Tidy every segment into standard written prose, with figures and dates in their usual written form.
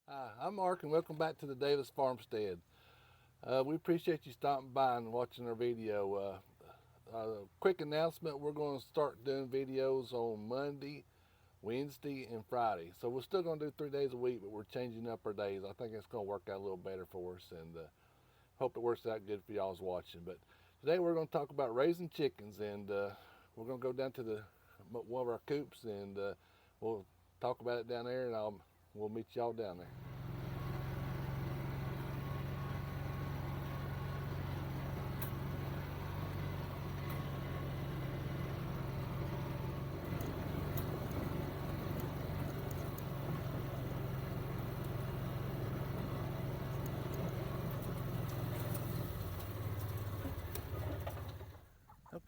Hi, I'm Mark, and welcome back to the Davis Farmstead. We appreciate you stopping by and watching our video. Quick announcement: we're going to start doing videos on Monday, Wednesday, and Friday. So we're still going to do 3 days a week, but we're changing up our days. I think it's going to work out a little better for us, and hope it works out good for y'all's watching. But today we're going to talk about raising chickens, and we're going to go down to the one of our coops, and we'll talk about it down there, and we'll meet y'all down there.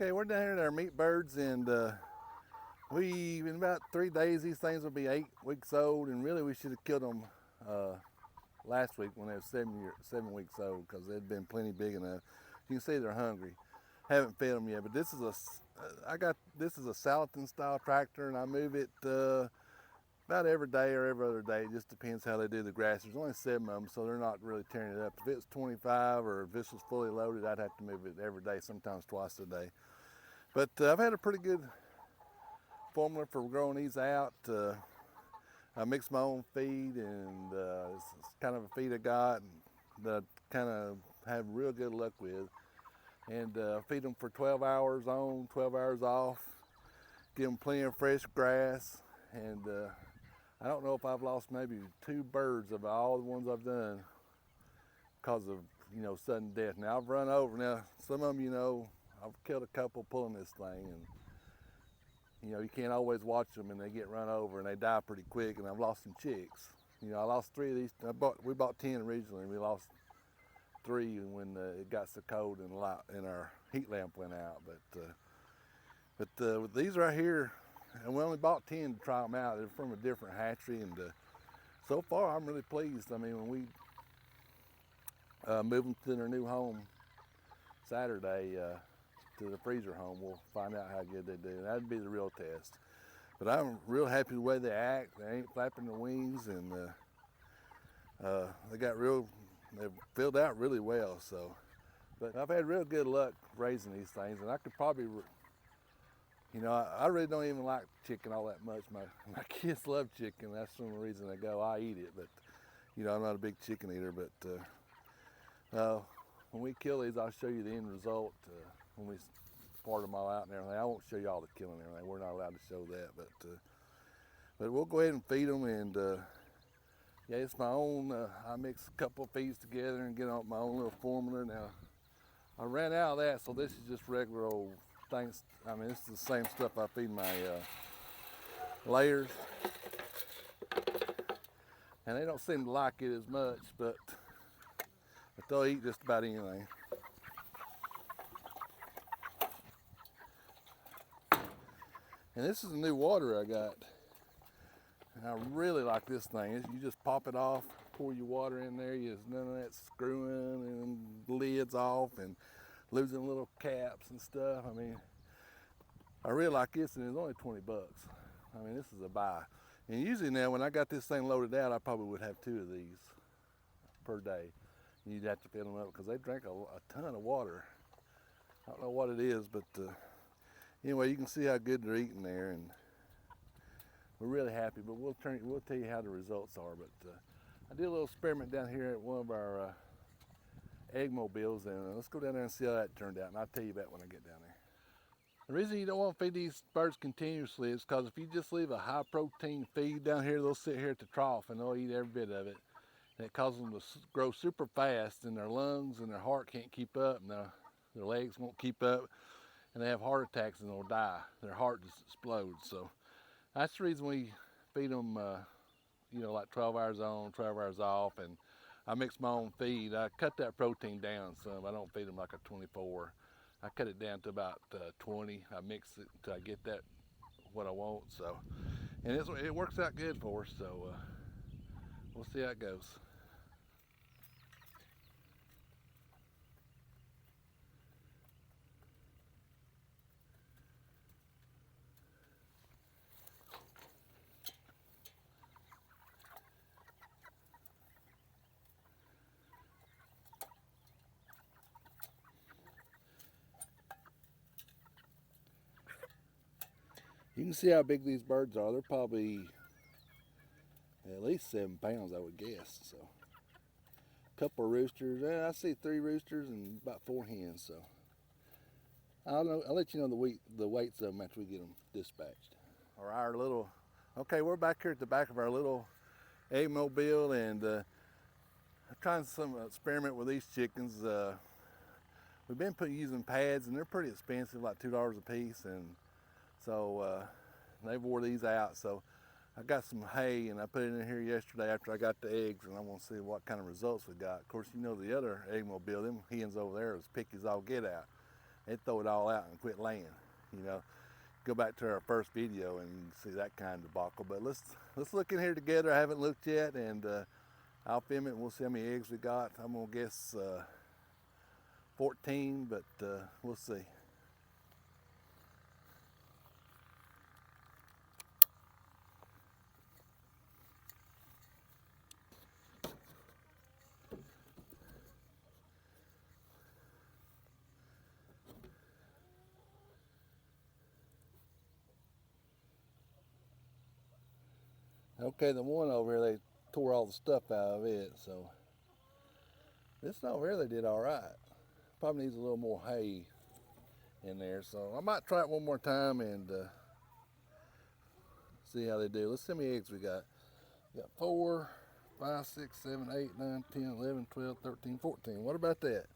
Okay, we're down here at our meat birds, and we in about 3 days these things will be 8 weeks old, and really we should have killed them uh, last week when they were 7 weeks old because they'd been plenty big enough. You can see they're hungry. Haven't fed them yet, but this is a Salatin style tractor, and I move it about every day or every other day. It just depends how they do the grass. There's only 7 of them, so they're not really tearing it up. If it's 25 or if this was fully loaded, I'd have to move it every day, sometimes twice a day. But I've had a pretty good formula for growing these out. I mix my own feed, and it's kind of a feed I got that I kind of have real good luck with. And feed them for 12 hours on, 12 hours off. Give them plenty of fresh grass. And I don't know if I've lost maybe 2 birds of all the ones I've done because of sudden death. Now I've run over. Now some of them, I've killed a couple pulling this thing, and you can't always watch them, and they get run over and they die pretty quick. And I've lost some chicks. I lost 3 of these. We bought 10 originally, and we lost 3 when it got so cold and our heat lamp went out. But with these right here, and we only bought 10 to try them out. They're from a different hatchery, and so far I'm really pleased. I mean, when we move them to their new home Saturday to the freezer home, we'll find out how good they do. That'd be the real test. But I'm real happy with the way they act. They ain't flapping their wings, and they've filled out really well. So, but I've had real good luck raising these things, and I could probably, I really don't even like chicken all that much. My kids love chicken. That's the reason they go. I eat it, but I'm not a big chicken eater. But when we kill these, I'll show you the end result when we part them all out and everything. I won't show you all the killing and everything. We're not allowed to show that, but we'll go ahead and feed them. And yeah, it's my own. I mix a couple of feeds together and get on my own little formula. Now I ran out of that, so this is just regular old things. I mean, this is the same stuff I feed my layers, and they don't seem to like it as much, but they'll eat just about anything. And this is a new water I got. And I really like this thing. You just pop it off, pour your water in there. There's none of that screwing and lids off and losing little caps and stuff. I mean, I really like this, and it's only 20 bucks. I mean, this is a buy. And usually now, when I got this thing loaded out, I probably would have 2 of these per day. And you'd have to fill them up because they drink a ton of water. I don't know what it is, but anyway, you can see how good they're eating there, and we're really happy. But we'll tell you how the results are. But I did a little experiment down here at one of our egg mobiles, and let's go down there and see how that turned out. And I'll tell you about when I get down there. The reason you don't want to feed these birds continuously is because if you just leave a high protein feed down here, they'll sit here at the trough and they'll eat every bit of it. And it causes them to grow super fast, and their lungs and their heart can't keep up, and their legs won't keep up, and they have heart attacks and they'll die. Their heart just explodes. So that's the reason we feed them, like 12 hours on, 12 hours off, and I mix my own feed. I cut that protein down some. I don't feed them like a 24. I cut it down to about 20. I mix it until I get that what I want. So, and it works out good for us. So we'll see how it goes. You can see how big these birds are. They're probably at least 7 pounds, I would guess. So, a couple of roosters. I see 3 roosters and about 4 hens. So, I'll let you know the weights of them after we get them dispatched. Or our little. Okay, we're back here at the back of our little egg mobile, and I'm trying some experiment with these chickens. We've been using pads, and they're pretty expensive, like $2 a piece, and so they wore these out. So I got some hay, and I put it in here yesterday after I got the eggs, and I want to see what kind of results we got. Of course, you know the other egg mobile, them hens over there is picky as all get out. They throw it all out and quit laying. You know, go back to our first video and you can see that kind of debacle. But let's look in here together. I haven't looked yet, and I'll film it and we'll see how many eggs we got. I'm gonna guess 14, but we'll see. Okay, the one over here, they tore all the stuff out of it, so this one over here they did all right. Probably needs a little more hay in there, so I might try it one more time and see how they do. Let's see how many eggs we got. We got 4, 5, 6, 7, 8, 9, 10, 11, 12, 13, 14. What about that?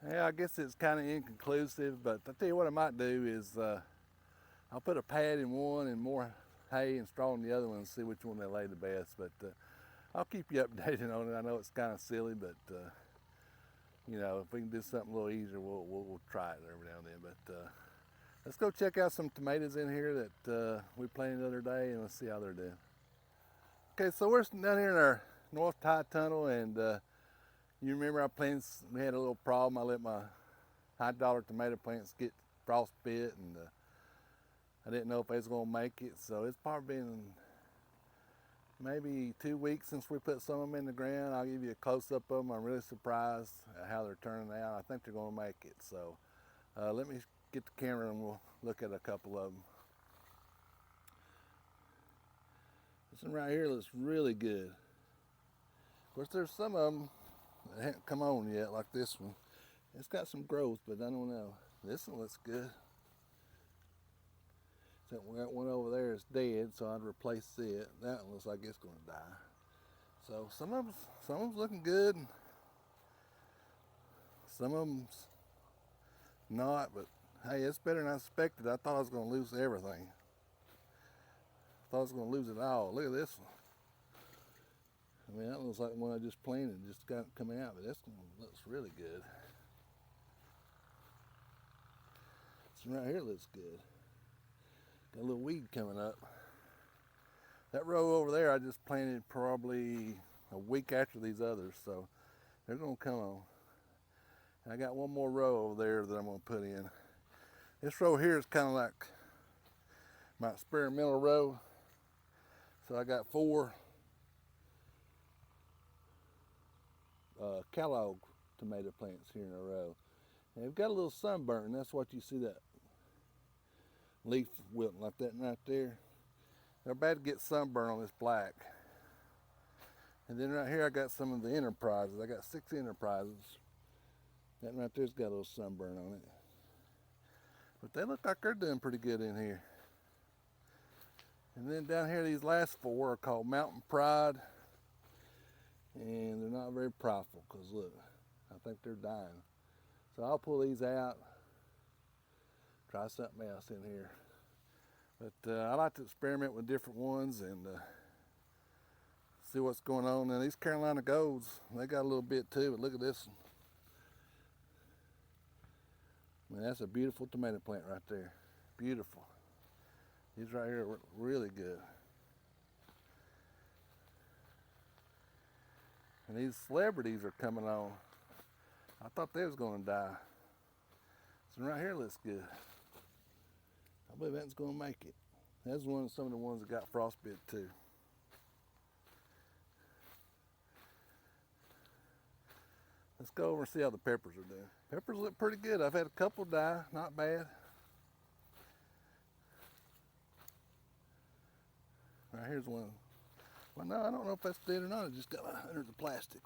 Yeah, I guess it's kind of inconclusive, but I tell you what I might do is I'll put a pad in one and more hay and straw in the other one and see which one they lay the best. But I'll keep you updated on it. I know it's kind of silly, but you know, if we can do something a little easier, we'll try it every now and then. But let's go check out some tomatoes in here that we planted the other day, and let's see how they're doing. Okay, so we're down here in our North Tie Tunnel, and you remember we had a little problem. I let my high-dollar tomato plants get frostbit, and I didn't know if they was gonna make it. So it's probably been maybe 2 weeks since we put some of them in the ground. I'll give you a close-up of them. I'm really surprised at how they're turning out. I think they're gonna make it. So let me get the camera and we'll look at a couple of them. This one right here looks really good. Of course, there's some of them that haven't come on yet, like this one. It's got some growth, but I don't know. This one looks good. We got one over there that's dead, so I'd replace it. That one looks like it's going to die. So some of them's looking good. Some of them's not, but hey, it's better than I expected. I thought I was going to lose everything. I thought I was going to lose it all. Look at this one. I mean, that looks like the one I just planted, just got coming out, but this one looks really good. This one right here looks good. Got a little weed coming up. That row over there I just planted probably a week after these others, so they're gonna come on. And I got one more row over there that I'm gonna put in. This row here is kind of like my experimental row. So I got 4 Kellogg tomato plants here in a row. And they've got a little sunburn, and that's what you see, that leaf wilting like that right there. They're about to get sunburn on this black. And then right here I got some of the Enterprises. I got 6 Enterprises. That right there's got a little sunburn on it. But they look like they're doing pretty good in here. And then down here, these last 4 are called Mountain Pride. And they're not very profitable because look, I think they're dying. So I'll pull these out, try something else in here. But I like to experiment with different ones and see what's going on. And these Carolina Golds, they got a little bit too, but look at this one. I mean, that's a beautiful tomato plant right there. Beautiful. These right here are really good. And these celebrities are coming on. I thought they was gonna die. This one right here looks good. I believe that's gonna make it. That's some of the ones that got frostbite too. Let's go over and see how the peppers are doing. Peppers look pretty good. I've had a couple die, not bad. here's one. Well, no, I don't know if that's dead or not. It just got under the plastic.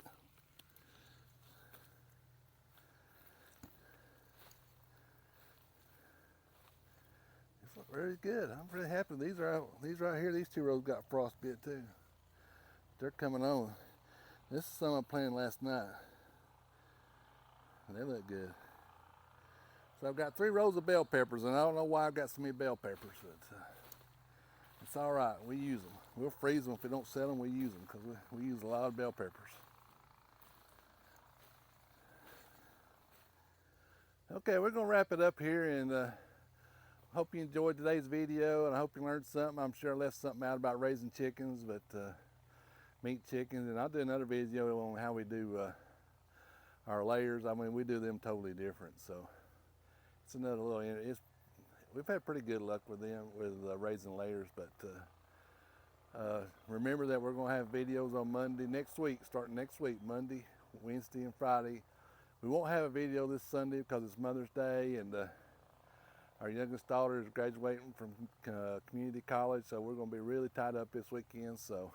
It's look very good. I'm really happy. These right here. These 2 rows got frostbit too. They're coming on. This is some I planted last night. They look good. So I've got 3 rows of bell peppers, and I don't know why I've got so many bell peppers, but it's all right. We use them. We'll freeze them if we don't sell them. We use them because we use a lot of bell peppers. Okay, we're gonna wrap it up here, and hope you enjoyed today's video, and I hope you learned something. I'm sure I left something out about raising chickens, but meat chickens, and I'll do another video on how we do our layers. I mean, we do them totally different, so it's another little. We've had pretty good luck with them with raising layers, but remember that we're gonna have videos on Monday next week, starting next week, Monday, Wednesday, and Friday. We won't have a video this Sunday because it's Mother's Day, and our youngest daughter is graduating from community college, so we're going to be really tied up this weekend. So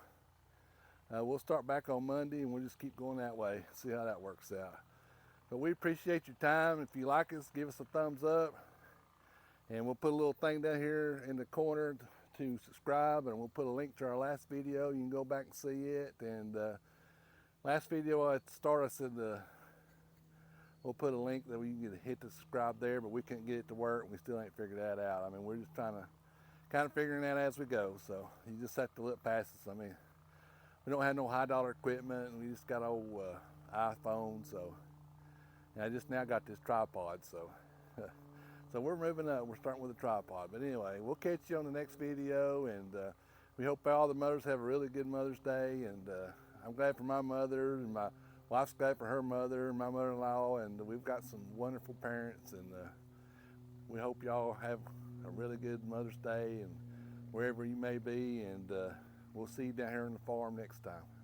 we'll start back on Monday, and we'll just keep going that way, see how that works out. But we appreciate your time. If you like us, give us a thumbs up, and we'll put a little thing down here in the corner to subscribe, and we'll put a link to our last video. You can go back and see it. And last video at the start, I said we'll put a link that we can hit the subscribe there, but we couldn't get it to work. We still ain't figured that out. I mean, we're just trying to kind of figuring that as we go. So you just have to look past us. I mean, we don't have no high dollar equipment, and we just got old iPhone. So and I just now got this tripod. So so we're moving up. We're starting with a tripod. But anyway, we'll catch you on the next video, and we hope all the mothers have a really good Mother's Day. And I'm glad for my mother, and my wife's glad for her mother and my mother-in-law, and we've got some wonderful parents, and we hope y'all have a really good Mother's Day and wherever you may be, and we'll see you down here on the farm next time.